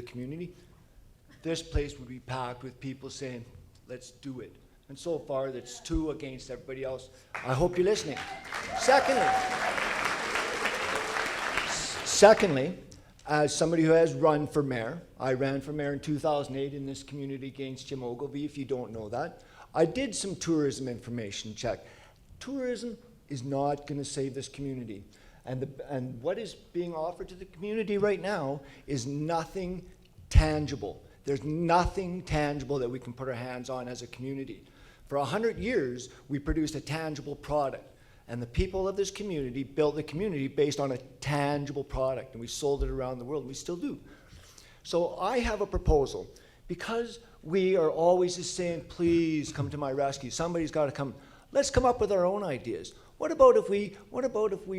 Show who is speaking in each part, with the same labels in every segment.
Speaker 1: the community, this place would be packed with people saying, let's do it. And so far, that's 2 against everybody else. I hope you're listening. Secondly, as somebody who has run for mayor, I ran for mayor in 2008 in this community against Jim Ogilvie, if you don't know that. I did some tourism information check. Tourism is not going to save this community. And what is being offered to the community right now is nothing tangible. There's nothing tangible that we can put our hands on as a community. For 100 years, we produced a tangible product. And the people of this community built the community based on a tangible product. And we sold it around the world, and we still do. So I have a proposal. Because we are always just saying, please come to my rescue, somebody's got to come. Let's come up with our own ideas. What about if we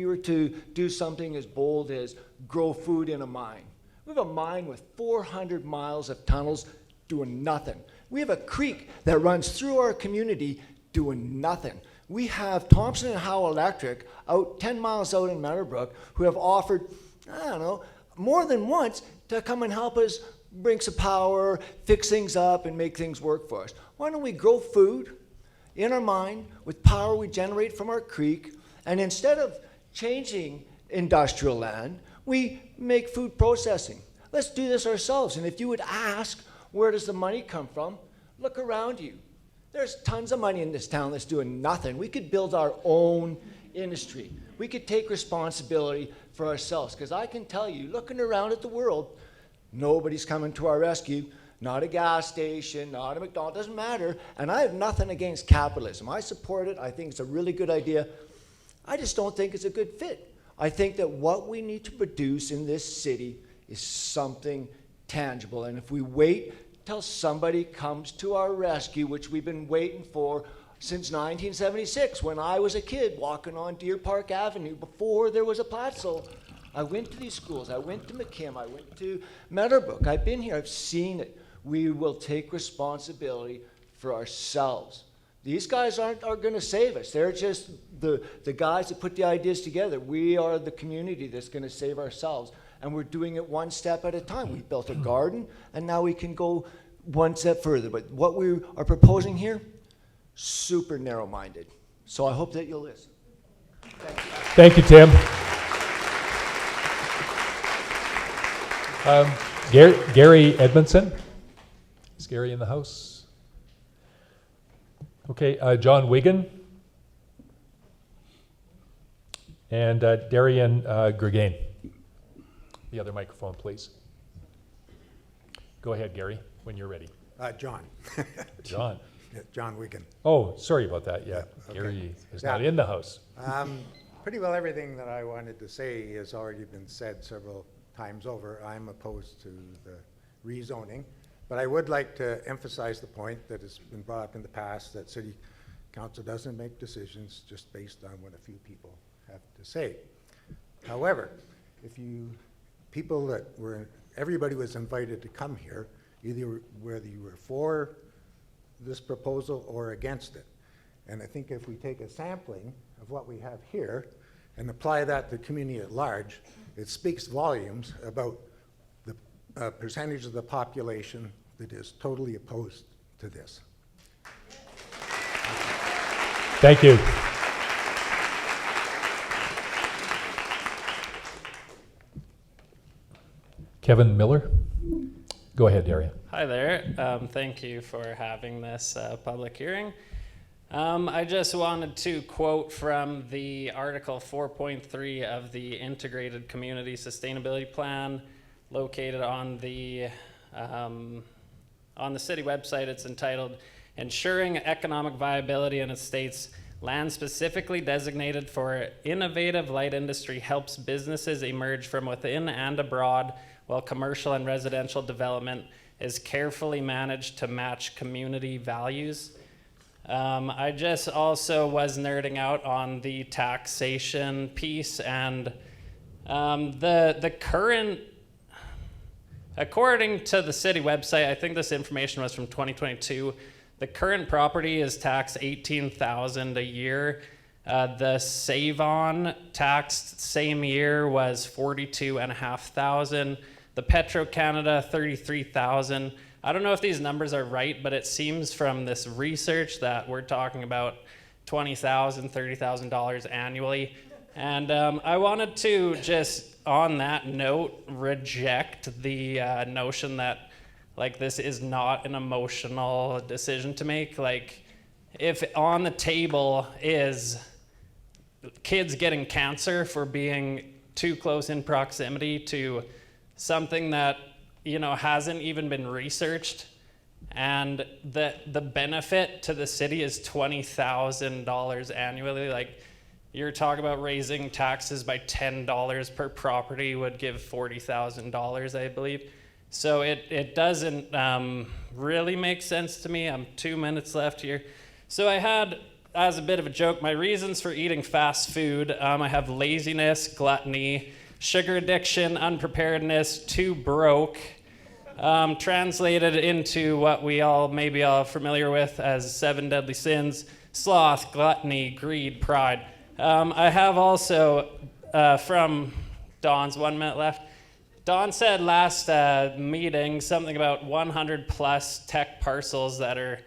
Speaker 1: were to do something as bold as grow food in a mine? We have a mine with 400 miles of tunnels doing nothing. We have a creek that runs through our community doing nothing. We have Thompson and Howe Electric out 10 miles out in Meadowbrook who have offered, I don't know, more than once to come and help us bring some power, fix things up, and make things work for us. Why don't we grow food in our mine with power we generate from our creek, and instead of changing industrial land, we make food processing. Let's do this ourselves. And if you would ask, where does the money come from? Look around you. There's tons of money in this town that's doing nothing. We could build our own industry. We could take responsibility for ourselves. Because I can tell you, looking around at the world, nobody's coming to our rescue. Not a gas station, not a McDonald's, doesn't matter. And I have nothing against capitalism. I support it. I think it's a really good idea. I just don't think it's a good fit. I think that what we need to produce in this city is something tangible. And if we wait till somebody comes to our rescue, which we've been waiting for since 1976, when I was a kid walking on Deer Park Avenue before there was a Platzel. I went to these schools. I went to McKim. I went to Meadowbrook. I've been here. I've seen it. We will take responsibility for ourselves. These guys aren't going to save us. They're just the guys that put the ideas together. We are the community that's going to save ourselves. And we're doing it one step at a time. We built a garden, and now we can go one step further. But what we are proposing here, super narrow-minded. So I hope that you'll listen.
Speaker 2: Thank you, Tim. Gary Edmondson. Is Gary in the house? Okay, John Wigan. And Darian Gregain. The other microphone, please. Go ahead, Gary, when you're ready.
Speaker 3: John.
Speaker 2: John.
Speaker 3: Yeah, John Wigan.
Speaker 2: Oh, sorry about that. Yeah,
Speaker 3: okay.
Speaker 2: Gary is not in the house.
Speaker 3: Pretty well everything that I wanted to say has already been said several times over. I'm opposed to the rezoning, but I would like to emphasize the point that has been brought up in the past, that City Council doesn't make decisions just based on what a few people have to say. However, everybody was invited to come here, either whether you were for this proposal or against it. And I think if we take a sampling of what we have here and apply that to the community at large, it speaks volumes about the percentage of the population that is totally opposed to this.
Speaker 2: Thank you. Kevin Miller. Go ahead, Darian.
Speaker 4: Hi there. Thank you for having this public hearing. I just wanted to quote from the Article 4.3 of the Integrated Community Sustainability Plan located on the city website. It's entitled, Ensuring Economic Viability, and it states, land specifically designated for innovative light industry helps businesses emerge from within and abroad, while commercial and residential development is carefully managed to match community values. I just also was nerding out on the taxation piece, and the current, according to the city website, I think this information was from 2022, the current property is taxed $18,000 a year. The save-on taxed same year was $42,500. The Petro-Canada, 33,000. I don't know if these numbers are right, but it seems from this research that we're talking about $20,000, $30,000 annually. And I wanted to just, on that note, reject the notion that like this is not an emotional decision to make. Like, if on the table is kids getting cancer for being too close in proximity to something that, you know, hasn't even been researched, and the benefit to the city is $20,000 annually, like, you're talking about raising taxes by $10 per property would give $40,000, I believe. So it doesn't really make sense to me. I'm 2 minutes left here. So I had, as a bit of a joke, my reasons for eating fast food. I have laziness, gluttony, sugar addiction, unpreparedness, too broke. Translated into what we all maybe all familiar with as 7 deadly sins: sloth, gluttony, greed, pride. I have also, from Don's 1 minute left, Don said last meeting something about 100 plus tech parcels that are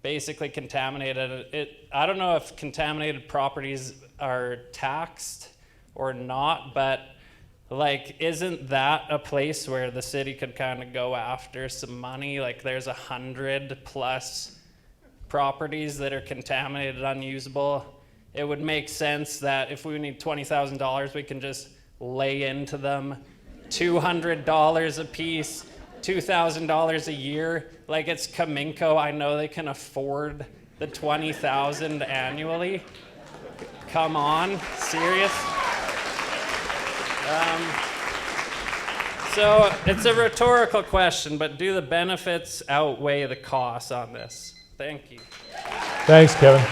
Speaker 4: basically contaminated. I don't know if contaminated properties are taxed or not, but like, isn't that a place where the city could kind of go after some money? Like, there's 100 plus properties that are contaminated, unusable. It would make sense that if we need $20,000, we can just lay into them $200 a piece, $2,000 a year. Like, it's Kaminko. I know they can afford the $20,000 annually. Come on, serious? So it's a rhetorical question, but do the benefits outweigh the costs on this? Thank you.
Speaker 2: Thanks, Kevin.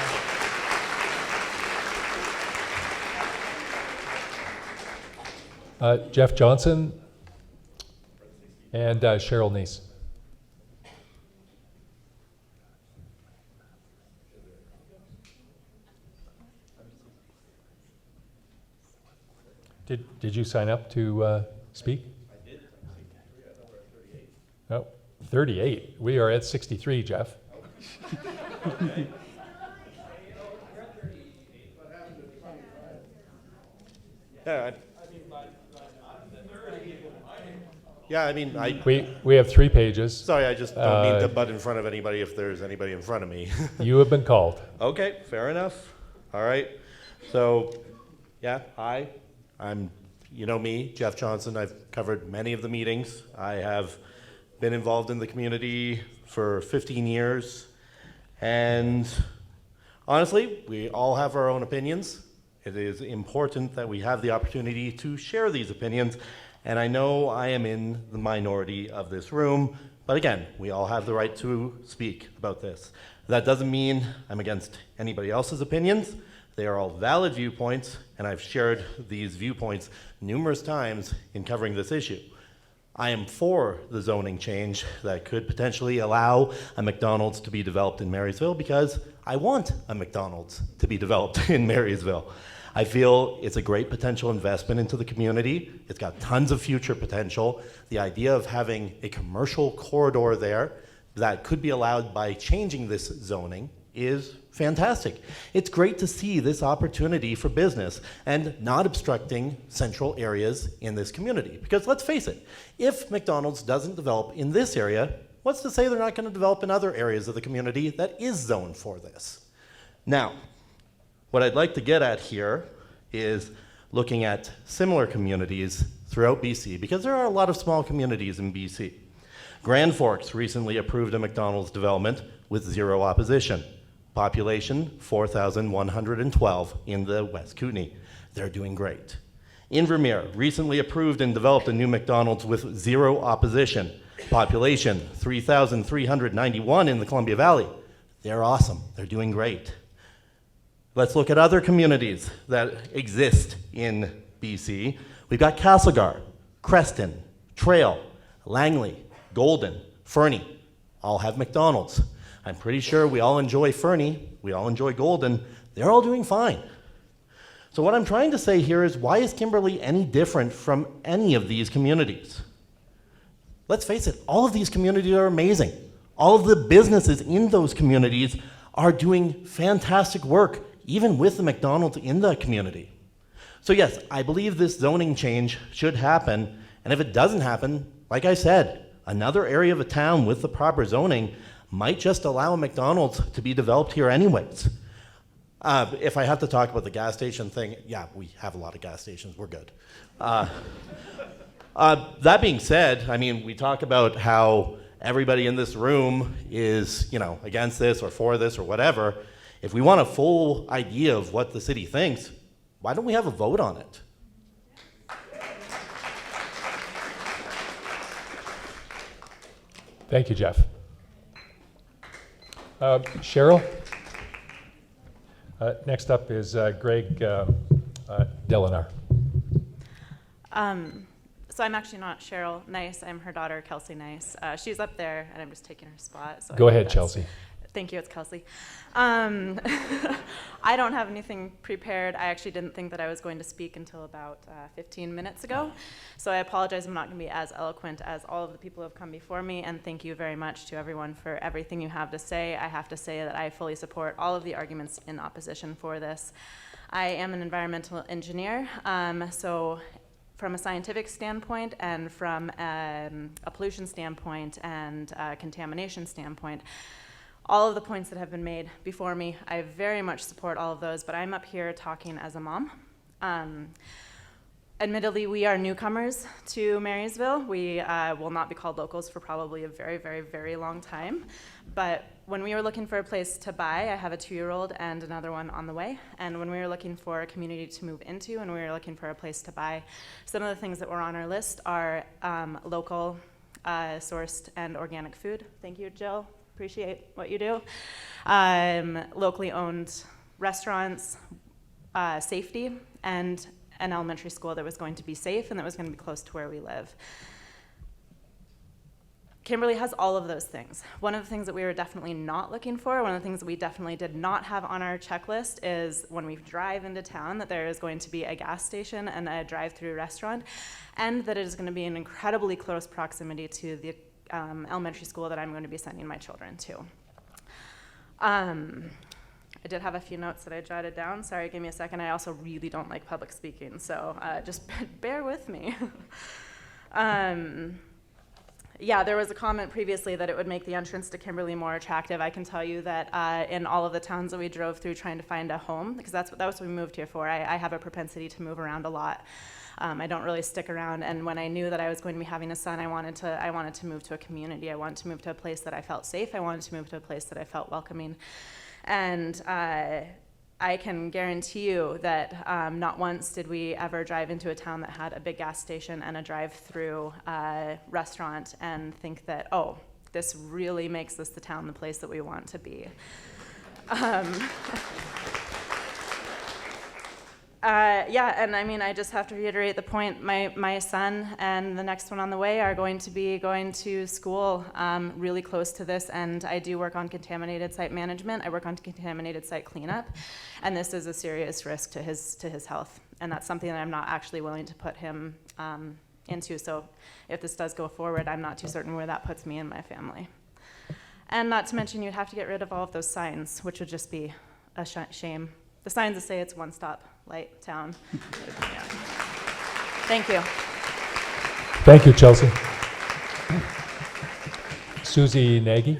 Speaker 2: Jeff Johnson and Cheryl Neese. Did you sign up to speak?
Speaker 5: I did.
Speaker 2: Oh, 38. We are at 63, Jeff.
Speaker 5: Yeah, I mean,
Speaker 2: We have 3 pages.
Speaker 5: sorry, I just don't mean to butt in front of anybody if there's anybody in front of me.
Speaker 2: You have been called.
Speaker 5: Okay, fair enough. All right. So, yeah, hi. I'm, you know me, Jeff Johnson. I've covered many of the meetings. I have been involved in the community for 15 years. And honestly, we all have our own opinions. It is important that we have the opportunity to share these opinions. And I know I am in the minority of this room, but again, we all have the right to speak about this. That doesn't mean I'm against anybody else's opinions. They are all valid viewpoints, and I've shared these viewpoints numerous times in covering this issue. I am for the zoning change that could potentially allow a McDonald's to be developed in Marysville because I want a McDonald's to be developed in Marysville. I feel it's a great potential investment into the community. It's got tons of future potential. The idea of having a commercial corridor there that could be allowed by changing this zoning is fantastic. It's great to see this opportunity for business and not obstructing central areas in this community. Because let's face it, if McDonald's doesn't develop in this area, what's to say they're not going to develop in other areas of the community that is zoned for this? Now, what I'd like to get at here is looking at similar communities throughout BC, because there are a lot of small communities in BC. Grand Forks recently approved a McDonald's development with 0 opposition. Population 4,112 in the West Kootenay. They're doing great. Invermere recently approved and developed a new McDonald's with 0 opposition. Population 3,391 in the Columbia Valley. They're awesome. They're doing great. Let's look at other communities that exist in BC. We've got Castlegar, Creston, Trail, Langley, Golden, Fernie, all have McDonald's. I'm pretty sure we all enjoy Fernie, we all enjoy Golden, they're all doing fine. So what I'm trying to say here is, why is Kimberley any different from any of these communities? let's face it, all of these communities are amazing. All of the businesses in those communities are doing fantastic work, even with the McDonald's in the community. So yes, I believe this zoning change should happen, and if it doesn't happen, like I said, another area of a town with the proper zoning might just allow a McDonald's to be developed here anyways. If I have to talk about the gas station thing, yeah, we have a lot of gas stations, we're good. That being said, I mean, we talk about how everybody in this room is, you know, against this or for this or whatever. If we want a full idea of what the city thinks, why don't we have a vote on it?
Speaker 2: Thank you, Jeff. Cheryl? Next up is Greg Delanar.
Speaker 6: So I'm actually not Cheryl Nice. I'm her daughter, Kelsey Nice. She's up there, and I'm just taking her spot. So
Speaker 2: Go ahead, Chelsea.
Speaker 6: Thank you, it's Kelsey. I don't have anything prepared. I actually didn't think that I was going to speak until about 15 minutes ago. So I apologize, I'm not going to be as eloquent as all of the people who have come before me, and thank you very much to everyone for everything you have to say. I have to say that I fully support all of the arguments in opposition for this. I am an environmental engineer, so from a scientific standpoint and from a pollution standpoint and a contamination standpoint, all of the points that have been made before me, I very much support all of those, but I'm up here talking as a mom. Admittedly, we are newcomers to Marysville. We will not be called locals for probably a very, very, very long time. But when we were looking for a place to buy, I have a 2-year-old and another one on the way. And when we were looking for a community to move into and we were looking for a place to buy, some of the things that were on our list are local sourced and organic food. Thank you, Jill. Appreciate what you do. Locally owned restaurants, safety, and an elementary school that was going to be safe and that was going to be close to where we live. Kimberly has all of those things. One of the things that we were definitely not looking for, one of the things that we definitely did not have on our checklist is when we drive into town that there is going to be a gas station and a drive-through restaurant, and that it is going to be in incredibly close proximity to the elementary school that I'm going to be sending my children to. I did have a few notes that I jotted down. Sorry, give me a second. I also really don't like public speaking, so just bear with me. Yeah, there was a comment previously that it would make the entrance to Kimberly more attractive. I can tell you that in all of the towns that we drove through trying to find a home, because that was what we moved here for. I have a propensity to move around a lot. I don't really stick around, and when I knew that I was going to be having a son, I wanted to move to a community. I wanted to move to a place that I felt safe. I wanted to move to a place that I felt welcoming. And I can guarantee you that not once did we ever drive into a town that had a big gas station and a drive-through restaurant and think that, oh, this really makes this the town, the place that we want to be. Yeah, and I mean, I just have to reiterate the point. My son and the next one on the way are going to be going to school really close to this, and I do work on contaminated site management. I work on contaminated site cleanup, and this is a serious risk to his health, and that's something that I'm not actually willing to put him into. So if this does go forward, I'm not too certain where that puts me and my family. And not to mention, you'd have to get rid of all of those signs, which would just be a shame. The signs that say it's one-stop light town. Yeah. Thank you.
Speaker 2: Thank you, Chelsea. Susie Nagy.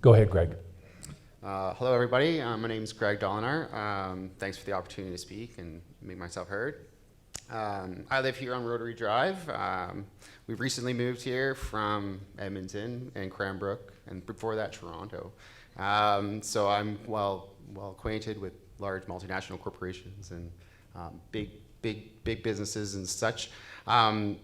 Speaker 2: Go ahead, Greg.
Speaker 7: Hello, everybody. My name is Greg Dolinar. Thanks for the opportunity to speak and make myself heard. I live here on Rotary Drive. We've recently moved here from Edmonton and Cranbrook, and before that, Toronto. So I'm well acquainted with large multinational corporations and big businesses and such. I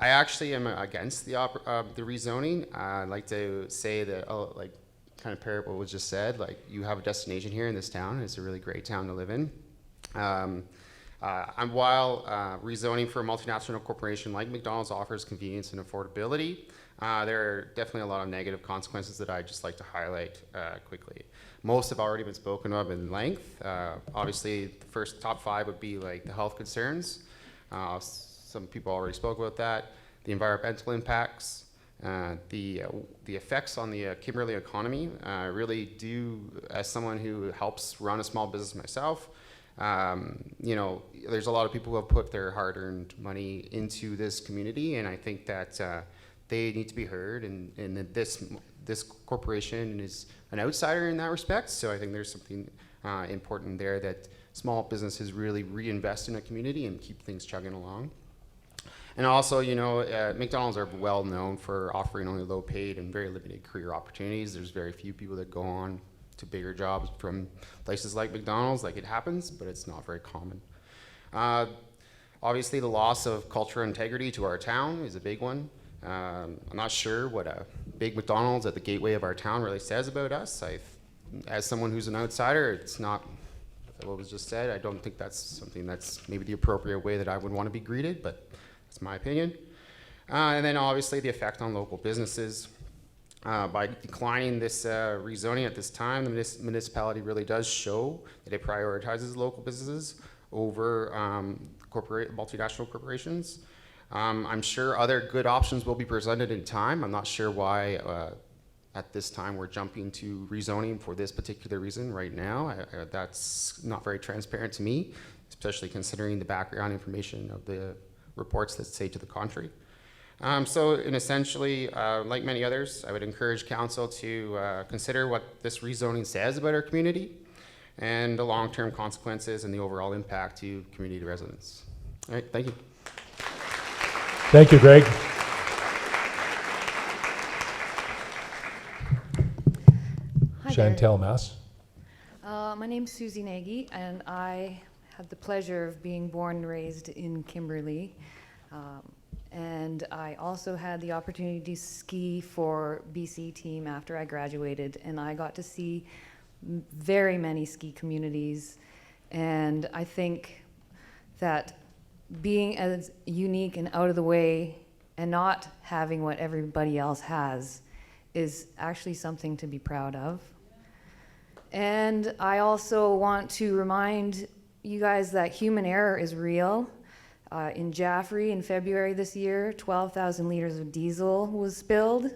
Speaker 7: actually am against the rezoning. I'd like to say that, like, kind of pair what was just said. Like, you have a destination here in this town. It's a really great town to live in. While rezoning for a multinational corporation like McDonald's offers convenience and affordability, there are definitely a lot of negative consequences that I'd just like to highlight quickly. Most have already been spoken of in length. Obviously, the first top 5 would be like the health concerns. Some people already spoke about that. the environmental impacts, the effects on the Kimberley economy. Really do, as someone who helps run a small business myself, there's a lot of people who have put their hard-earned money into this community, and I think that they need to be heard, and that this corporation is an outsider in that respect. So I think there's something important there, that small businesses really reinvest in a community and keep things chugging along. And also, McDonald's are well known for offering only low paid and very limited career opportunities. There's very few people that go on to bigger jobs from places like McDonald's. Like, it happens, but it's not very common. Obviously, the loss of cultural integrity to our town is a big one. I'm not sure what a big McDonald's at the gateway of our town really says about us. As someone who's an outsider, it's not what was just said. I don't think that's something that's maybe the appropriate way that I would want to be greeted, but that's my opinion. And then obviously the effect on local businesses. By declining this rezoning at this time, the municipality really does show that it prioritizes local businesses over multinational corporations. I'm sure other good options will be presented in time. I'm not sure why at this time we're jumping to rezoning for this particular reason right now. That's not very transparent to me, especially considering the background information of the reports that say to the contrary. So essentially, like many others, I would encourage council to consider what this rezoning says about our community and the long-term consequences and the overall impact to community residents. All right, thank you.
Speaker 2: Thank you, Greg.
Speaker 8: Hi there.
Speaker 2: Chantel Mass.
Speaker 8: My name's Susie Nagy, and I had the pleasure of being born and raised in Kimberley. And I also had the opportunity to ski for BC team after I graduated, and I got to see very many ski communities. And I think that being as unique and out of the way and not having what everybody else has is actually something to be proud of. And I also want to remind you guys that human error is real. In Jaffrey in February this year, 12,000 liters of diesel was spilled,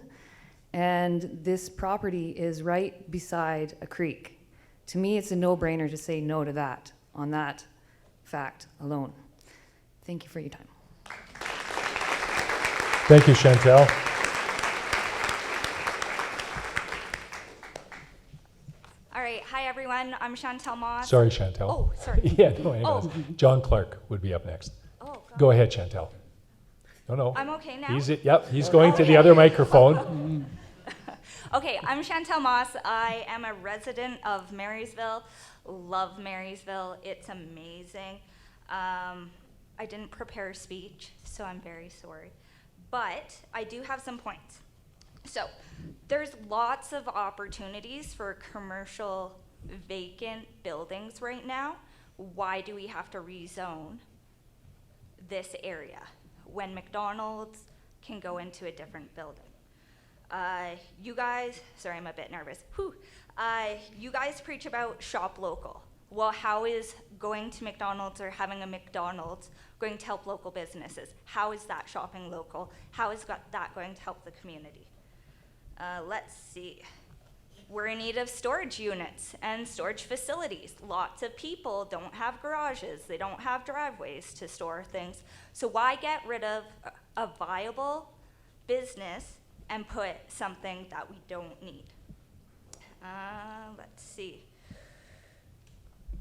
Speaker 8: and this property is right beside a creek. To me, it's a no-brainer to say no to that, on that fact alone. Thank you for your time.
Speaker 2: Thank you, Chantel.
Speaker 9: All right, hi everyone, I'm Chantel Moss.
Speaker 2: Sorry, Chantel.
Speaker 9: Oh, sorry.
Speaker 2: Yeah, no, hang on. John Clark would be up next.
Speaker 9: Oh, God.
Speaker 2: Go ahead, Chantel. No.
Speaker 9: I'm okay now?
Speaker 2: He's going to the other microphone.
Speaker 9: Okay, I'm Chantel Moss. I am a resident of Marysville. Love Marysville. It's amazing. I didn't prepare a speech, so I'm very sorry. But I do have some points. So there's lots of opportunities for commercial vacant buildings right now. Why do we have to rezone this area when McDonald's can go into a different building? You guys, sorry, I'm a bit nervous. You guys preach about shop local. Well, how is going to McDonald's or having a McDonald's going to help local businesses? How is that shopping local? How is that going to help the community? Let's see. We're in need of storage units and storage facilities. Lots of people don't have garages. They don't have driveways to store things. So why get rid of a viable business and put something that we don't need? Let's see.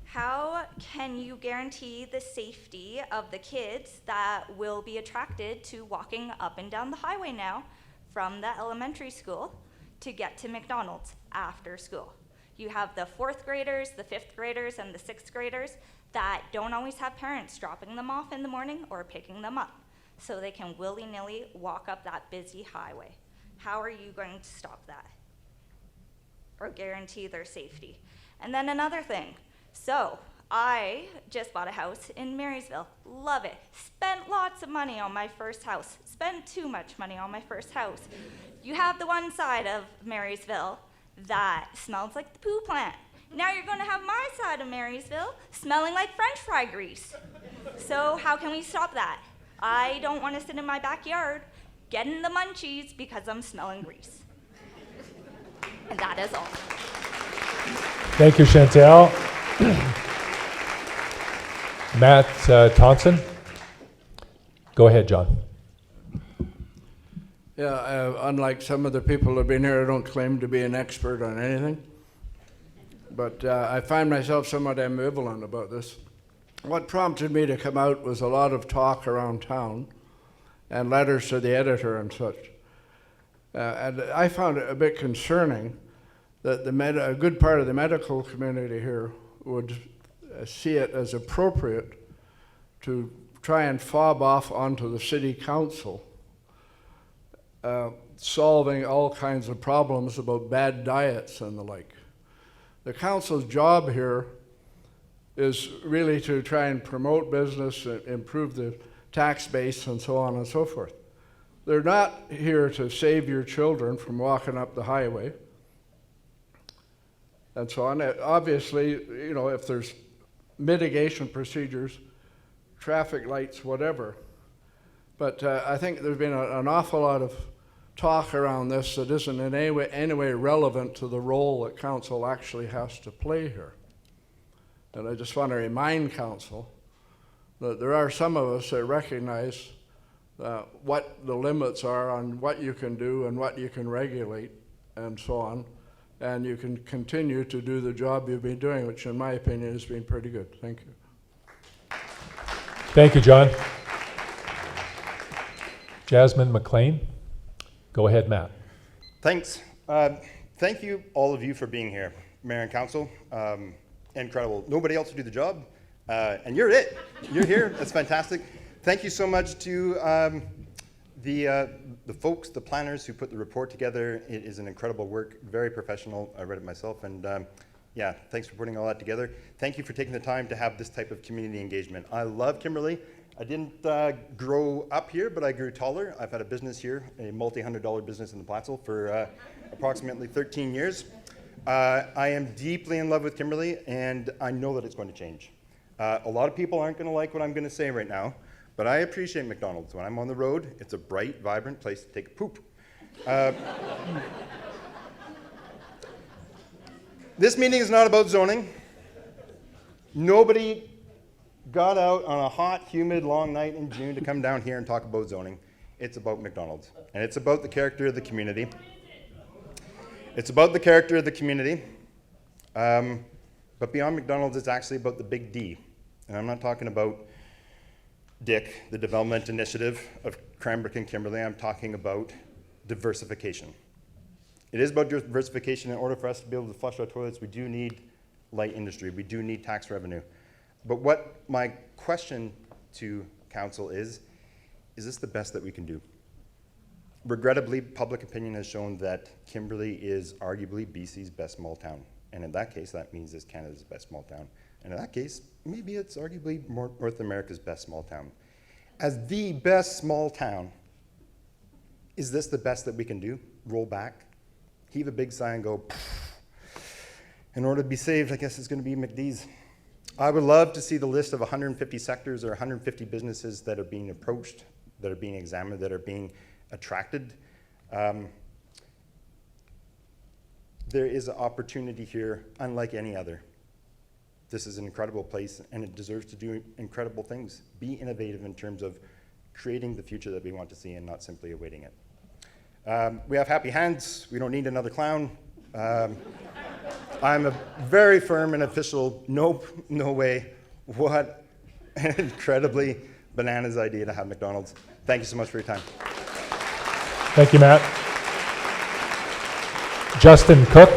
Speaker 9: How can you guarantee the safety of the kids that will be attracted to walking up and down the highway now from the elementary school to get to McDonald's after school? You have the 4th graders, the 5th graders, and the 6th graders that don't always have parents dropping them off in the morning or picking them up, so they can willy-nilly walk up that busy highway. How are you going to stop that or guarantee their safety? And then another thing. So I just bought a house in Marysville. Love it. Spent lots of money on my first house. Spent too much money on my first house. You have the one side of Marysville that smells like the poo plant. Now you're going to have my side of Marysville smelling like French fry grease. So how can we stop that? I don't want to sit in my backyard getting the munchies because I'm smelling grease. And that is all.
Speaker 2: Thank you, Chantel. Matt Thompson. Go ahead, John.
Speaker 10: Yeah, unlike some of the people that have been here, I don't claim to be an expert on anything. But I find myself somewhat ambivalent about this. What prompted me to come out was a lot of talk around town and letters to the editor and such. And I found it a bit concerning that a good part of the medical community here would see it as appropriate to try and fob off onto the city council solving all kinds of problems about bad diets and the like. The council's job here is really to try and promote business, improve the tax base, and so on and so forth. They're not here to save your children from walking up the highway and so on. Obviously, you know, if there's mitigation procedures, traffic lights, whatever. But I think there's been an awful lot of talk around this that isn't in any way relevant to the role that council actually has to play here. And I just want to remind council that there are some of us that recognize what the limits are on what you can do and what you can regulate and so on. And you can continue to do the job you've been doing, which in my opinion has been pretty good. Thank you.
Speaker 2: Thank you, John. Jasmine McLean. Go ahead, Matt.
Speaker 11: Thanks. Thank you, all of you, for being here. Mayor and council, incredible. Nobody else to do the job, and you're it. You're here. That's fantastic. Thank you so much to the folks, the planners who put the report together. It is an incredible work, very professional. I read it myself, and yeah, thanks for putting all that together. Thank you for taking the time to have this type of community engagement. I love Kimberley. I didn't grow up here, but I grew taller. I've had a business here, a multi-$100 business in the Plattsville for approximately 13 years. I am deeply in love with Kimberley, and I know that it's going to change. A lot of people aren't going to like what I'm going to say right now, but I appreciate McDonald's. When I'm on the road, it's a bright, vibrant place to take a poop. This meeting is not about zoning. Nobody got out on a hot, humid, long night in June to come down here and talk about zoning. It's about McDonald's, and it's about the character of the community. It's about the character of the community, but beyond McDonald's, it's actually about the big D, and I'm not talking about Dick, the development initiative of Cranbrook and Kimberley. I'm talking about diversification. It is about diversification. In order for us to be able to flush our toilets, we do need light industry. We do need tax revenue. But what my question to council is this the best that we can do? Regrettably, public opinion has shown that Kimberley is arguably BC's best small town. And in that case, that means it's Canada's best small town. And in that case, maybe it's arguably North America's best small town. As the best small town, is this the best that we can do? Roll back, heave a big sigh and go, in order to be saved, I guess it's going to be McD's. I would love to see the list of 150 sectors or 150 businesses that are being approached, that are being examined, that are being attracted. There is an opportunity here unlike any other. This is an incredible place, and it deserves to do incredible things. Be innovative in terms of creating the future that we want to see and not simply awaiting it. We have happy hands. We don't need another clown. I'm a very firm and official, nope, no way. What an incredibly bananas idea to have McDonald's. Thank you so much for your time.
Speaker 2: Thank you, Matt. Justin Cook.